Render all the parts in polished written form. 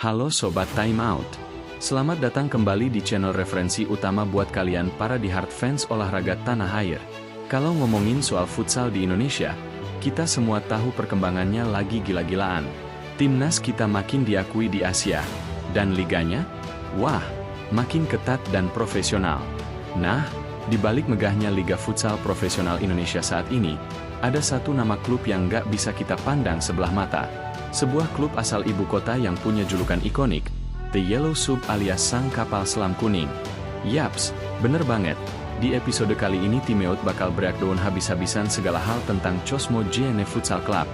Halo Sobat Time Out. Selamat datang kembali di channel referensi utama buat kalian para diehard fans olahraga tanah air. Kalau ngomongin soal futsal di Indonesia, kita semua tahu perkembangannya lagi gila-gilaan. Timnas kita makin diakui di Asia. Dan liganya? Wah, makin ketat dan profesional. Nah, di balik megahnya Liga Futsal Profesional Indonesia saat ini, ada satu nama klub yang nggak bisa kita pandang sebelah mata. Sebuah klub asal ibu kota yang punya julukan ikonik, The Yellow Sub alias Sang Kapal Selam Kuning. Yaps, bener banget. Di episode kali ini Timeout bakal breakdown habis-habisan segala hal tentang Cosmo JNE Futsal Club.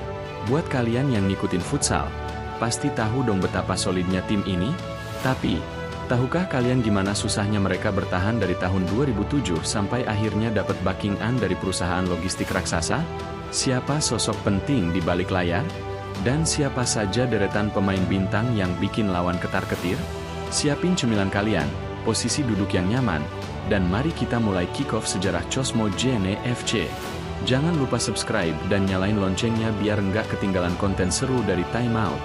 Buat kalian yang ngikutin futsal, pasti tahu dong betapa solidnya tim ini. Tapi, tahukah kalian gimana susahnya mereka bertahan dari tahun 2007 sampai akhirnya dapat backing-an dari perusahaan logistik raksasa? Siapa sosok penting di balik layar? Dan siapa saja deretan pemain bintang yang bikin lawan ketar-ketir? Siapin cemilan kalian, posisi duduk yang nyaman, dan mari kita mulai kick-off sejarah Cosmo JNE FC. Jangan lupa subscribe dan nyalain loncengnya biar nggak ketinggalan konten seru dari Time Out.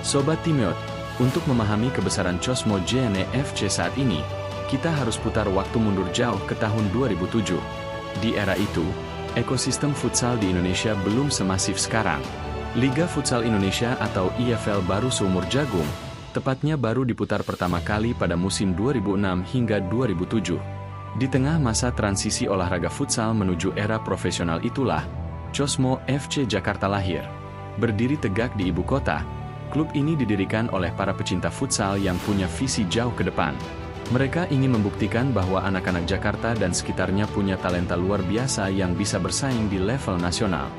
Sobat Timeout, untuk memahami kebesaran Cosmo JNE FC saat ini, kita harus putar waktu mundur jauh ke tahun 2007. Di era itu, ekosistem futsal di Indonesia belum semasif sekarang. Liga Futsal Indonesia atau IFL baru seumur jagung, tepatnya baru diputar pertama kali pada musim 2006 hingga 2007. Di tengah masa transisi olahraga futsal menuju era profesional itulah, Cosmo FC Jakarta lahir. Berdiri tegak di ibu kota, klub ini didirikan oleh para pecinta futsal yang punya visi jauh ke depan. Mereka ingin membuktikan bahwa anak-anak Jakarta dan sekitarnya punya talenta luar biasa yang bisa bersaing di level nasional.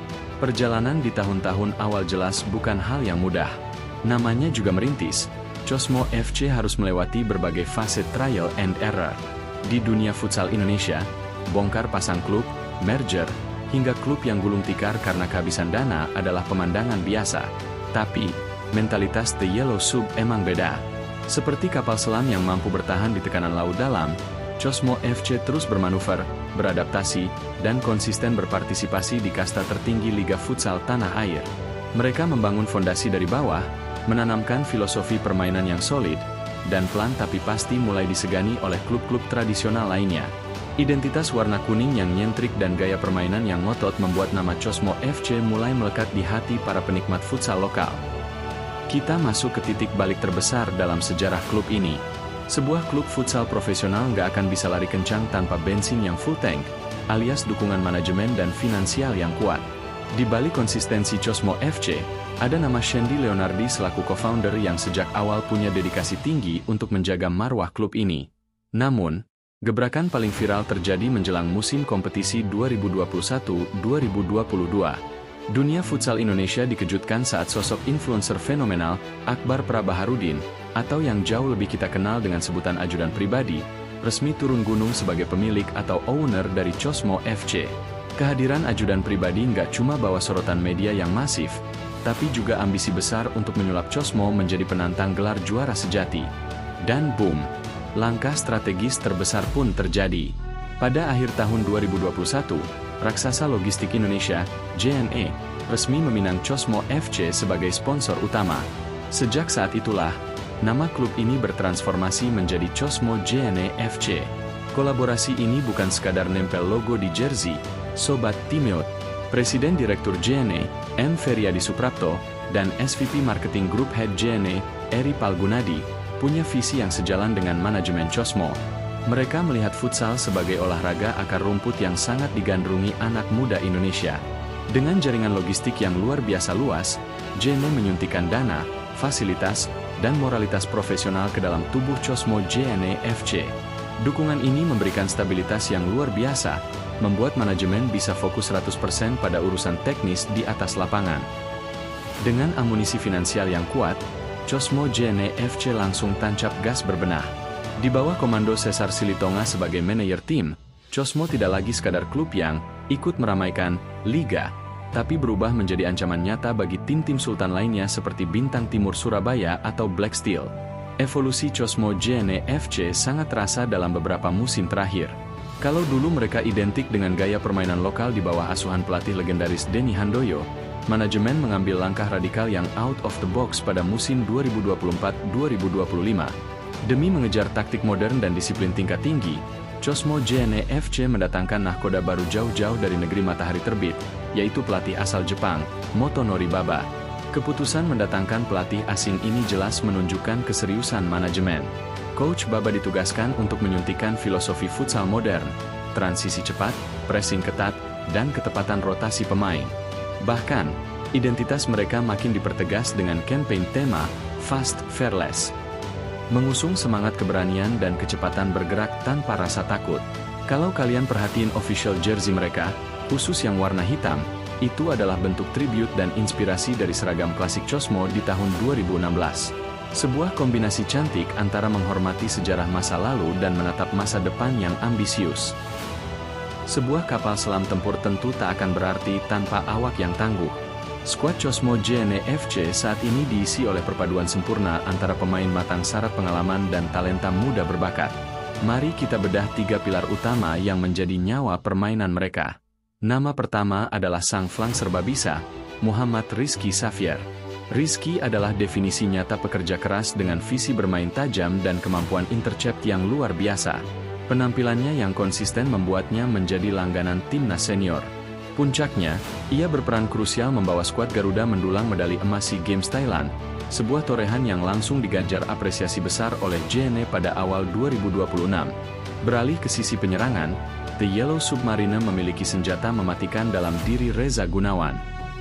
Perjalanan di tahun-tahun awal jelas bukan hal yang mudah. Namanya juga merintis, Cosmo FC harus melewati berbagai fase trial and error. Di dunia futsal Indonesia, bongkar pasang klub, merger, hingga klub yang gulung tikar karena kehabisan dana adalah pemandangan biasa. Tapi, mentalitas The Yellow Sub emang beda. Seperti kapal selam yang mampu bertahan di tekanan laut dalam, Cosmo FC terus bermanuver, beradaptasi, dan konsisten berpartisipasi di kasta tertinggi Liga Futsal tanah air. Mereka membangun fondasi dari bawah, menanamkan filosofi permainan yang solid, dan pelan tapi pasti mulai disegani oleh klub-klub tradisional lainnya. Identitas warna kuning yang nyentrik dan gaya permainan yang ngotot membuat nama Cosmo FC mulai melekat di hati para penikmat futsal lokal. Kita masuk ke titik balik terbesar dalam sejarah klub ini. Sebuah klub futsal profesional nggak akan bisa lari kencang tanpa bensin yang full tank, alias dukungan manajemen dan finansial yang kuat. Di balik konsistensi Cosmo FC, ada nama Shandy Leonardi selaku co-founder yang sejak awal punya dedikasi tinggi untuk menjaga marwah klub ini. Namun, gebrakan paling viral terjadi menjelang musim kompetisi 2021-2022. Dunia futsal Indonesia dikejutkan saat sosok influencer fenomenal, Akbar Prabaharudin, atau yang jauh lebih kita kenal dengan sebutan ajudan pribadi, resmi turun gunung sebagai pemilik atau owner dari Cosmo FC. Kehadiran ajudan pribadi nggak cuma bawa sorotan media yang masif, tapi juga ambisi besar untuk menyulap Cosmo menjadi penantang gelar juara sejati. Dan boom, langkah strategis terbesar pun terjadi. Pada akhir tahun 2021, raksasa logistik Indonesia, JNE, resmi meminang Cosmo FC sebagai sponsor utama. Sejak saat itulah, nama klub ini bertransformasi menjadi Cosmo JNE FC. Kolaborasi ini bukan sekadar nempel logo di jersey, Sobat Timeout. Presiden Direktur JNE, M. Feryadi Suprapto, dan SVP Marketing Group Head JNE, Eri Palgunadi, punya visi yang sejalan dengan manajemen Cosmo. Mereka melihat futsal sebagai olahraga akar rumput yang sangat digandrungi anak muda Indonesia. Dengan jaringan logistik yang luar biasa luas, JNE menyuntikkan dana, fasilitas, dan moralitas profesional ke dalam tubuh Cosmo JNE FC. Dukungan ini memberikan stabilitas yang luar biasa, membuat manajemen bisa fokus 100% pada urusan teknis di atas lapangan. Dengan amunisi finansial yang kuat, Cosmo JNE FC langsung tancap gas berbenah. Di bawah komando Cesar Silitonga sebagai manajer tim, Cosmo tidak lagi sekadar klub yang ikut meramaikan liga, tapi berubah menjadi ancaman nyata bagi tim-tim sultan lainnya seperti Bintang Timur Surabaya atau Black Steel. Evolusi Cosmo JNE FC sangat terasa dalam beberapa musim terakhir. Kalau dulu mereka identik dengan gaya permainan lokal di bawah asuhan pelatih legendaris Denny Handoyo, manajemen mengambil langkah radikal yang out of the box pada musim 2024-2025. Demi mengejar taktik modern dan disiplin tingkat tinggi, Cosmo JNE FC mendatangkan nahkoda baru jauh-jauh dari negeri matahari terbit, yaitu pelatih asal Jepang, Motonori Baba. Keputusan mendatangkan pelatih asing ini jelas menunjukkan keseriusan manajemen. Coach Baba ditugaskan untuk menyuntikkan filosofi futsal modern, transisi cepat, pressing ketat, dan ketepatan rotasi pemain. Bahkan, identitas mereka makin dipertegas dengan campaign tema Fast Fearless. Mengusung semangat keberanian dan kecepatan bergerak tanpa rasa takut. Kalau kalian perhatiin official jersey mereka, khusus yang warna hitam, itu adalah bentuk tribute dan inspirasi dari seragam klasik Cosmo di tahun 2016. Sebuah kombinasi cantik antara menghormati sejarah masa lalu dan menatap masa depan yang ambisius. Sebuah kapal selam tempur tentu tak akan berarti tanpa awak yang tangguh. Skuad Cosmo JNE FC saat ini diisi oleh perpaduan sempurna antara pemain matang syarat pengalaman dan talenta muda berbakat. Mari kita bedah 3 pilar utama yang menjadi nyawa permainan mereka. Nama pertama adalah sang flank serba bisa, Muhammad Rizky Xavier. Rizky adalah definisi nyata pekerja keras dengan visi bermain tajam dan kemampuan intercept yang luar biasa. Penampilannya yang konsisten membuatnya menjadi langganan timnas senior. Puncaknya, ia berperan krusial membawa skuad Garuda mendulang medali emas SEA Games Thailand, sebuah torehan yang langsung diganjar apresiasi besar oleh JNE pada awal 2026. Beralih ke sisi penyerangan, The Yellow Submarine memiliki senjata mematikan dalam diri Reza Gunawan.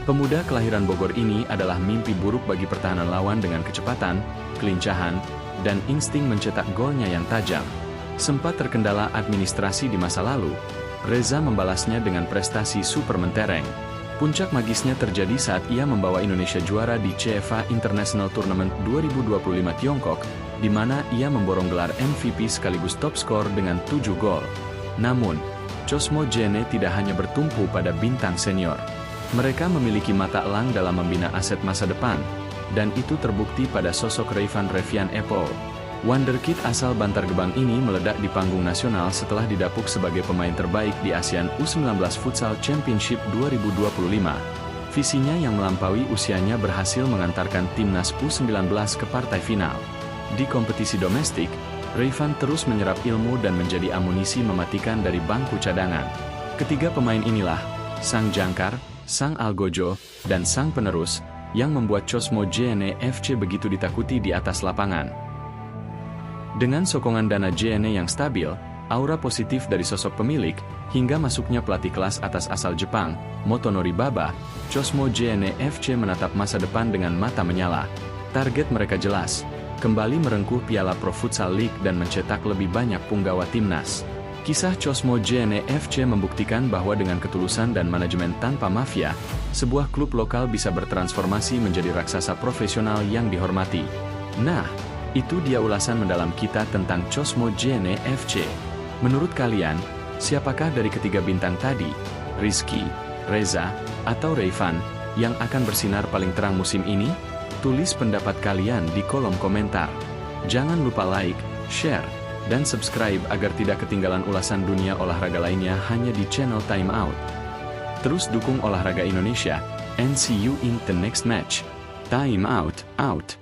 Pemuda kelahiran Bogor ini adalah mimpi buruk bagi pertahanan lawan dengan kecepatan, kelincahan, dan insting mencetak golnya yang tajam. Sempat terkendala administrasi di masa lalu, Reza membalasnya dengan prestasi super mentereng. Puncak magisnya terjadi saat ia membawa Indonesia juara di CFA International Tournament 2025 Tiongkok, di mana ia memborong gelar MVP sekaligus top skor dengan 7 gol. Namun, Cosmo JNE tidak hanya bertumpu pada bintang senior. Mereka memiliki mata elang dalam membina aset masa depan, dan itu terbukti pada sosok Reyvan Revian Epol. Wonderkid asal Bantar Gebang ini meledak di panggung nasional setelah didapuk sebagai pemain terbaik di ASEAN U19 Futsal Championship 2025. Visinya yang melampaui usianya berhasil mengantarkan timnas U19 ke partai final. Di kompetisi domestik, Reyvan terus menyerap ilmu dan menjadi amunisi mematikan dari bangku cadangan. Ketiga pemain inilah, sang jangkar, sang algojo, dan sang penerus, yang membuat Cosmo JNE FC begitu ditakuti di atas lapangan. Dengan sokongan dana JNE yang stabil, aura positif dari sosok pemilik, hingga masuknya pelatih kelas atas asal Jepang, Motonori Baba, Cosmo JNE FC menatap masa depan dengan mata menyala. Target mereka jelas, kembali merengkuh Piala Pro Futsal League dan mencetak lebih banyak punggawa timnas. Kisah Cosmo JNE FC membuktikan bahwa dengan ketulusan dan manajemen tanpa mafia, sebuah klub lokal bisa bertransformasi menjadi raksasa profesional yang dihormati. Nah, itu dia ulasan mendalam kita tentang Cosmo JNE FC. Menurut kalian, siapakah dari ketiga bintang tadi, Rizky, Reza, atau Reyvan, yang akan bersinar paling terang musim ini? Tulis pendapat kalian di kolom komentar. Jangan lupa like, share, dan subscribe agar tidak ketinggalan ulasan dunia olahraga lainnya hanya di channel Time Out. Terus dukung olahraga Indonesia, and see you in the next match. Time Out, out.